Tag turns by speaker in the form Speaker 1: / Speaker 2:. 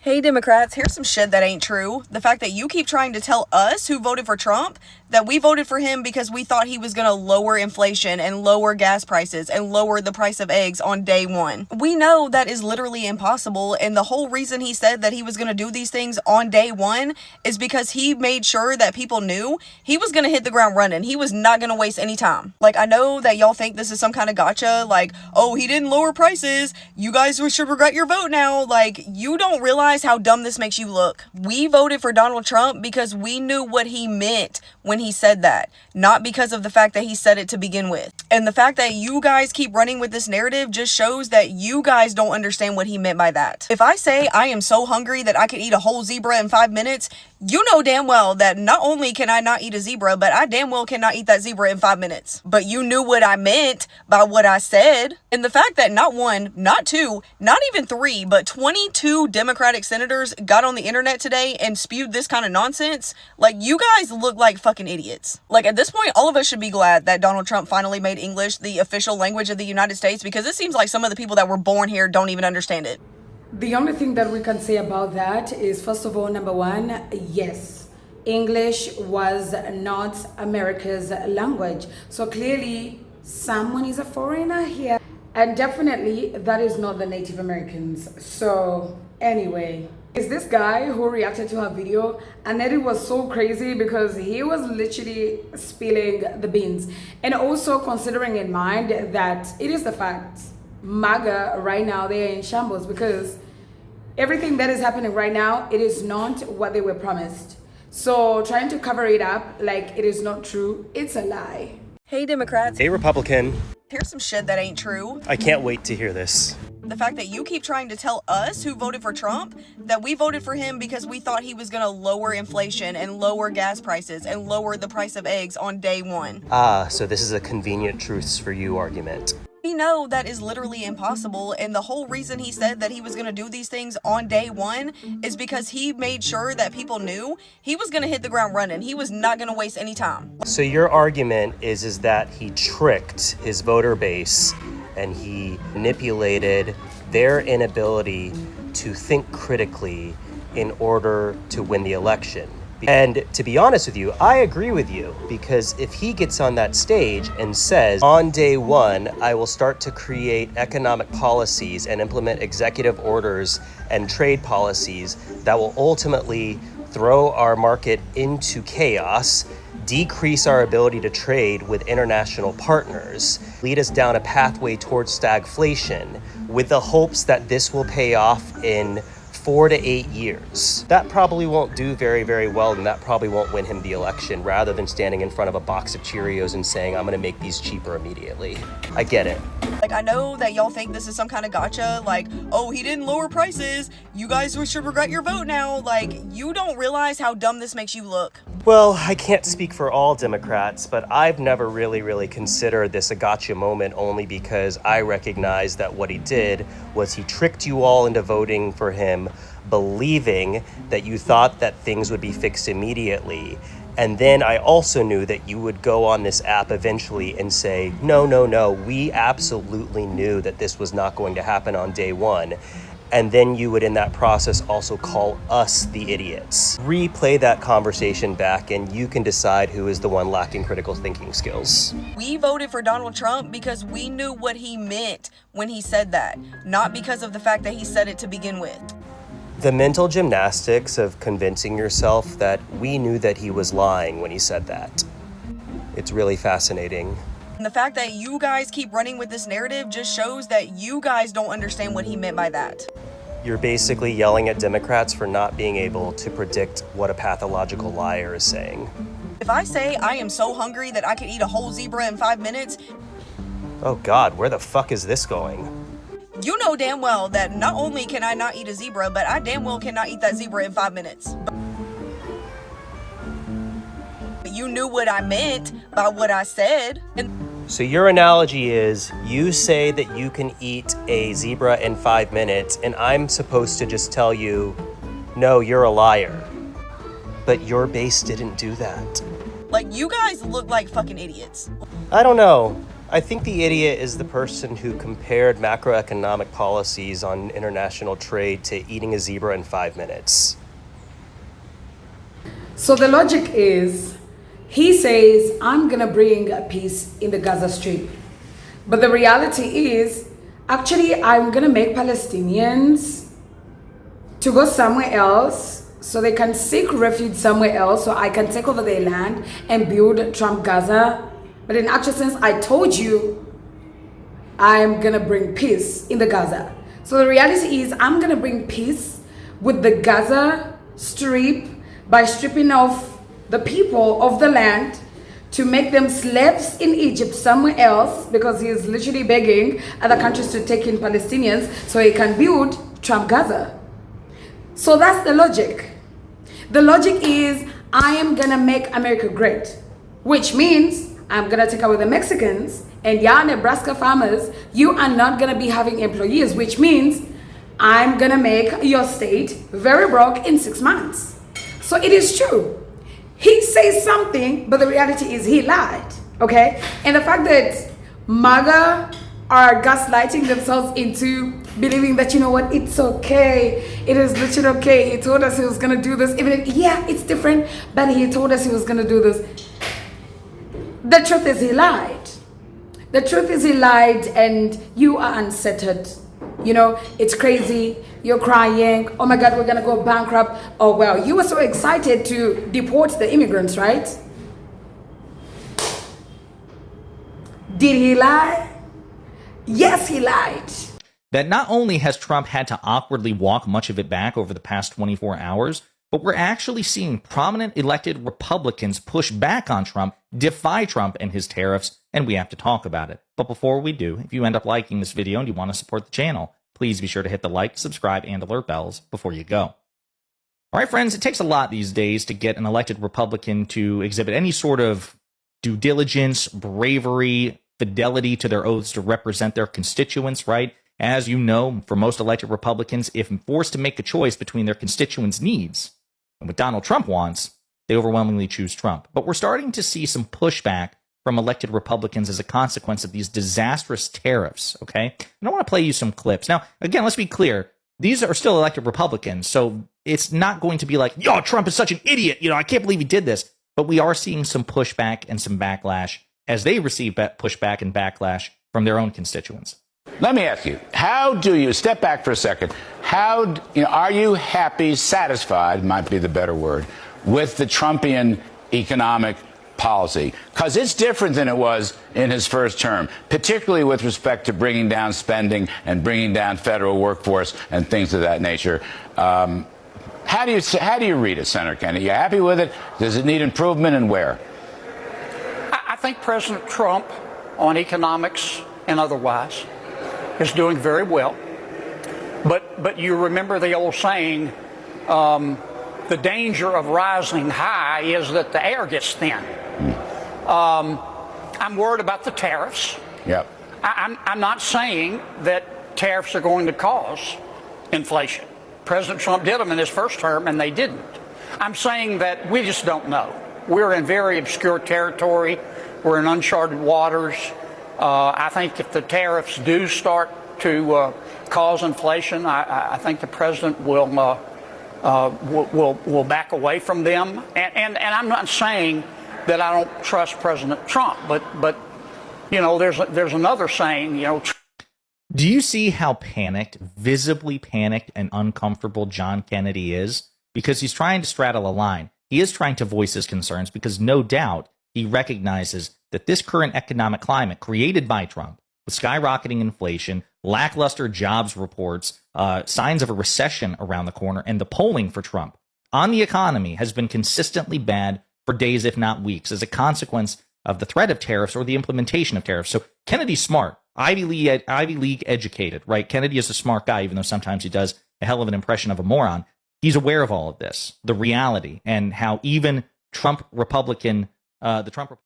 Speaker 1: Hey Democrats, here's some shit that ain't true. The fact that you keep trying to tell us who voted for Trump that we voted for him because we thought he was going to lower inflation and lower gas prices and lower the price of eggs on day one. We know that is literally impossible, and the whole reason he said that he was going to do these things on day one is because he made sure that people knew he was going to hit the ground running. He was not going to waste any time. Like, I know that y'all think this is some kind of gotcha, like, oh, he didn't lower prices, you guys should regret your vote now. Like, you don't realize how dumb this makes you look. We voted for Donald Trump because we knew what he meant when he said that, not because of the fact that he said it to begin with. And the fact that you guys keep running with this narrative just shows that you guys don't understand what he meant by that. If I say I am so hungry that I could eat a whole zebra in 5 minutes, you know damn well that not only can I not eat a zebra, but I damn well cannot eat that zebra in 5 minutes. But you knew what I meant by what I said. And the fact that not one, not two, not even three, but 22 Democratic senators got on the internet today and spewed this kind of nonsense, like, you guys look like fucking idiots. Like, at this point, all of us should be glad that Donald Trump finally made English the official language of the United States, because it seems like some of the people that were born here don't even understand it.
Speaker 2: The only thing that we can say about that is, first of all, number one, yes, English was not America's language. So clearly someone is a foreigner here, and definitely that is not the Native Americans. So anyway, is this guy who reacted to her video, and then it was so crazy because he was literally spilling the beans. And also considering in mind that it is the fact Maga right now, they're in shambles because everything that is happening right now, it is not what they were promised. So trying to cover it up like it is not true, it's a lie.
Speaker 1: Hey Democrats.
Speaker 3: Hey Republican.
Speaker 1: Here's some shit that ain't true.
Speaker 3: I can't wait to hear this.
Speaker 1: The fact that you keep trying to tell us who voted for Trump that we voted for him because we thought he was going to lower inflation and lower gas prices and lower the price of eggs on day one.
Speaker 3: So this is a convenient truths for you argument.
Speaker 1: We know that is literally impossible, and the whole reason he said that he was going to do these things on day one is because he made sure that people knew he was going to hit the ground running. He was not going to waste any time.
Speaker 3: So your argument is that he tricked his voter base and he manipulated their inability to think critically in order to win the election. And to be honest with you, I agree with you, because if he gets on that stage and says, on day one, I will start to create economic policies and implement executive orders and trade policies that will ultimately throw our market into chaos, decrease our ability to trade with international partners, lead us down a pathway towards stagflation, with the hopes that this will pay off in 4 to 8 years. That probably won't do very, very well, and that probably won't win him the election, rather than standing in front of a box of Cheerios and saying, I'm gonna make these cheaper immediately. I get it.
Speaker 1: Like, I know that y'all think this is some kind of gotcha, like, oh, he didn't lower prices, you guys should regret your vote now. Like, you don't realize how dumb this makes you look.
Speaker 3: Well, I can't speak for all Democrats, but I've never really considered this a gotcha moment, only because I recognize that what he did was he tricked you all into voting for him, believing that you thought that things would be fixed immediately. And then I also knew that you would go on this app eventually and say, no, we absolutely knew that this was not going to happen on day one. And then you would, in that process, also call us the idiots. Replay that conversation back, and you can decide who is the one lacking critical thinking skills.
Speaker 1: We voted for Donald Trump because we knew what he meant when he said that, not because of the fact that he said it to begin with.
Speaker 3: The mental gymnastics of convincing yourself that we knew that he was lying when he said that. It's really fascinating.
Speaker 1: And the fact that you guys keep running with this narrative just shows that you guys don't understand what he meant by that.
Speaker 3: You're basically yelling at Democrats for not being able to predict what a pathological liar is saying.
Speaker 1: If I say I am so hungry that I could eat a whole zebra in 5 minutes,
Speaker 3: oh God, where the fuck is this going?
Speaker 1: you know damn well that not only can I not eat a zebra, but I damn well cannot eat that zebra in 5 minutes. But you knew what I meant by what I said.
Speaker 3: So your analogy is, you say that you can eat a zebra in 5 minutes, and I'm supposed to just tell you, no, you're a liar. But your base didn't do that.
Speaker 1: Like, you guys look like fucking idiots.
Speaker 3: I don't know. I think the idiot is the person who compared macroeconomic policies on international trade to eating a zebra in 5 minutes.
Speaker 2: So the logic is, he says, I'm going to bring peace in the Gaza Strip. But the reality is, actually, I'm going to make Palestinians to go somewhere else so they can seek refuge somewhere else, so I can take over their land and build Trump Gaza. But in actual sense, I told you I'm going to bring peace in the Gaza. So the reality is, I'm going to bring peace with the Gaza Strip by stripping off the people of the land to make them slaves in Egypt somewhere else, because he is literally begging other countries to take in Palestinians so he can build Trump Gaza. So that's the logic. The logic is, I am gonna make America great, which means I'm gonna take away the Mexicans, and y'all Nebraska farmers, you are not gonna be having employees, which means I'm gonna make your state very broke in 6 months. So it is true. He says something, but the reality is he lied, okay? And the fact that Maga are gaslighting themselves into believing that, you know what, it's okay. It is literally okay. He told us he was gonna do this. Even if, yeah, it's different, but he told us he was gonna do this. The truth is he lied. The truth is he lied, and you are unsettled. You know, it's crazy. You're crying. Oh my God, we're gonna go bankrupt. Oh well, you were so excited to deport the immigrants, right? Did he lie? Yes, he lied.
Speaker 4: That not only has Trump had to awkwardly walk much of it back over the past 24 hours, but we're actually seeing prominent elected Republicans push back on Trump, defy Trump and his tariffs, and we have to talk about it. But before we do, if you end up liking this video and you want to support the channel, please be sure to hit the like, subscribe, and alert bells before you go. All right, friends, it takes a lot these days to get an elected Republican to exhibit any sort of due diligence, bravery, fidelity to their oaths to represent their constituents, right? As you know, for most elected Republicans, if forced to make a choice between their constituents' needs and what Donald Trump wants, they overwhelmingly choose Trump. But we're starting to see some pushback from elected Republicans as a consequence of these disastrous tariffs, okay? And I want to play you some clips. Now, again, let's be clear. These are still elected Republicans, so it's not going to be like, yo, Trump is such an idiot, I can't believe he did this. But we are seeing some pushback and some backlash as they receive pushback and backlash from their own constituents.
Speaker 5: Let me ask you, how do you, step back for a second, are you happy, satisfied, might be the better word, with the Trumpian economic policy? Because it's different than it was in his first term, particularly with respect to bringing down spending and bringing down federal workforce and things of that nature. How do you read it, Senator Kennedy? You happy with it? Does it need improvement, and where?
Speaker 6: I think President Trump, on economics and otherwise, is doing very well. But you remember the old saying, the danger of rising high is that the air gets thin. I'm worried about the tariffs.
Speaker 5: Yep.
Speaker 6: I'm not saying that tariffs are going to cause inflation. President Trump did them in his first term, and they didn't. I'm saying that we just don't know. We're in very obscure territory. We're in uncharted waters. I think if the tariffs do start to cause inflation, I think the president will back away from them. And I'm not saying that I don't trust President Trump, but there's another saying,
Speaker 4: Do you see how panicked, visibly panicked and uncomfortable John Kennedy is? Because he's trying to straddle a line. He is trying to voice his concerns because no doubt he recognizes that this current economic climate created by Trump, with skyrocketing inflation, lackluster jobs reports, signs of a recession around the corner, and the polling for Trump on the economy has been consistently bad for days, if not weeks, as a consequence of the threat of tariffs or the implementation of tariffs. So Kennedy's smart, Ivy League educated, right? Kennedy is a smart guy, even though sometimes he does a hell of an impression of a moron. He's aware of all of this, the reality, and how even the Trump